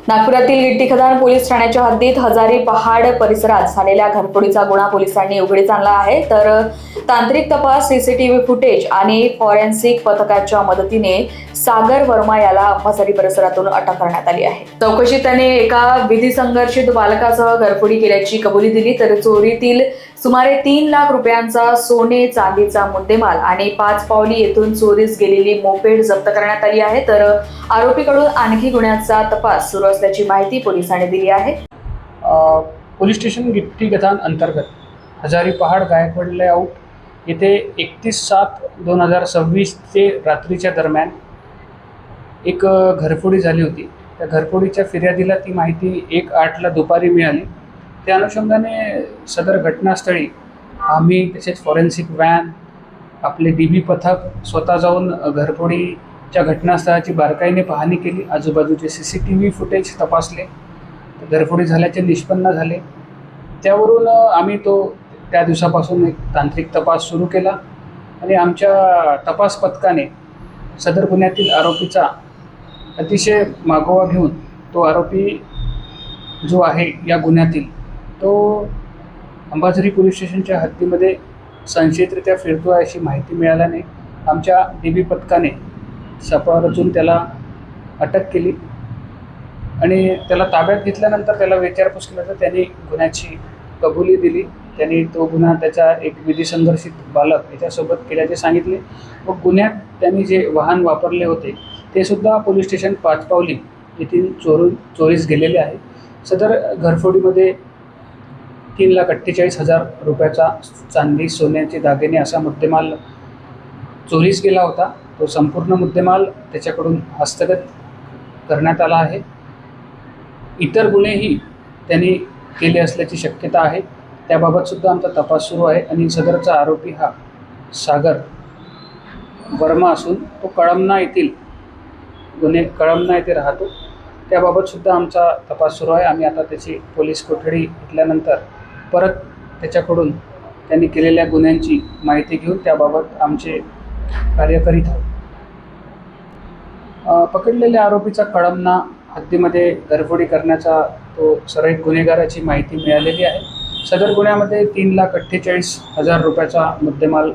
नागपुरातील गिट्टी खदान पोलीस ठाण्याच्या हद्दीत हजारी पहाड परिसरात झालेल्या घरफोडीचा गुन्हा पोलिसांनी उघडीस आणला आहे। तर तांत्रिक तपास, सीसीटीव्ही फुटेज आणि फॉरेन्सिक पथकाच्या मदतीने सागर वर्मा याला हजारी परिसरातून अटक करण्यात आली आहे। चौकशीत त्याने एका विधी संघर्षित बालकासह घरफोडी केल्याची कबुली दिली। तर चोरीतील सुमारे 3 लाख रुपयांचा सोने चांदीचा मुद्देमाल आणि 5 पावली येथून चोरीस गेलेली मोपेड जप्त करण्यात आली आहे। तर आरोपीकडून आणखी गुन्ह्याचा तपास सुरू असल्याची माहिती पोलिसांनी दिली आहे। पोलीस स्टेशन गिट्टी खदान अंतर्गत हजारी पहाड गायकवाड लेआउट येथे 31/7/2026 ते रात्रीच्या दरम्यान एक घरफोडी झाली होती। त्या घरफोडीच्या फिर्यादीला ती माहिती 1/8 दुपारी मिळाली। त्या अनुषंगाने सदर घटनास्थळी आम्ही तसेच फॉरेन्सिक व्हॅन, आपले DB पथक स्वतः जाऊन घरफोडीच्या घटनास्थळाची बारकाईने पाहणी केली। आजूबाजूचे CCTV फुटेज तपासले, घरफोडी झाल्याचे निष्पन्न झाले। त्यावरून आम्ही त्या दिवसापासून एक तांत्रिक तपास सुरू केला आणि आमच्या तपास पथकाने सदर गुन्ह्यातील आरोपीचा अतिशय मागोवा घेऊन तो आरोपी जो आहे या गुन्ह्यातील तो अंबाझरी पोलीस स्टेशनच्या हद्दीमध्ये संशयितरित्या फिरतो आहे अशी माहिती मिळाल्याने आमच्या DB पथकाने सापळा रचून त्याला अटक केली आणि त्याला ताब्यात घेतल्यानंतर त्याला विचारपूस केल्यानंतर त्यांनी गुन्ह्याची कबुली दिली। त्यांनी तो गुन्हा त्याचा एक विधी संघर्षित बालक याच्यासोबत केल्याचे सांगितले व गुन्ह्यात त्यांनी जे वाहन वापरले होते ते सुद्धा पोलीस स्टेशन 5 पावली येथील चोरीस गेलेले आहे। सदर घरफोडीमध्ये 3,48,000 रुपयाचा चांदी, सोन्याचे दागिने असा मुद्देमाल चोरीस गेला होता। तो संपूर्ण मुद्देमाल त्याच्याकडून हस्तगत करण्यात आला आहे। इतर गुन्हेही त्यांनी केले असल्याची शक्यता आहे, त्याबाबत सुद्धा आमचा तपास सुरू आहे आणि सदरचा आरोपी हा सागर वर्मा असून तो कळमना येथे राहतो। त्याबाबत सुद्धा आमचा तपास सुरू आहे। आम्ही आता त्याची पोलीस कोठडी घेतल्यानंतर परत त्याच्याकडून त्यांनी केलेल्या गुन्ह्यांची माहिती घेऊन त्याबाबत आमचे कार्य करीत आहोत। पकडलेल्या आरोपीचा कळमना हद्दीमध्ये घरफोडी करण्याचा तो सर्वाधिक गुन्हेगाराची माहिती मिळालेली आहे। सदर गुन्ह्यामध्ये 3,48,000 रुपयाचा मुद्देमाल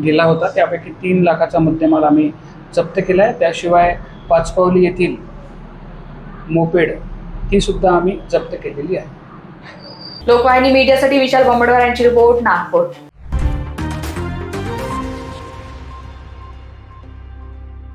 गेला होता, त्यापैकी 3 लाखाचा मुद्देमाल आम्ही जप्त केला आहे। त्याशिवाय 5 पावली येथील मोपेड ती सुद्धा आम्ही जप्त केलेली आहे। लोकवाहिनी मीडियासाठी विशाल बंबडवार यांची रिपोर्ट, नागपूर।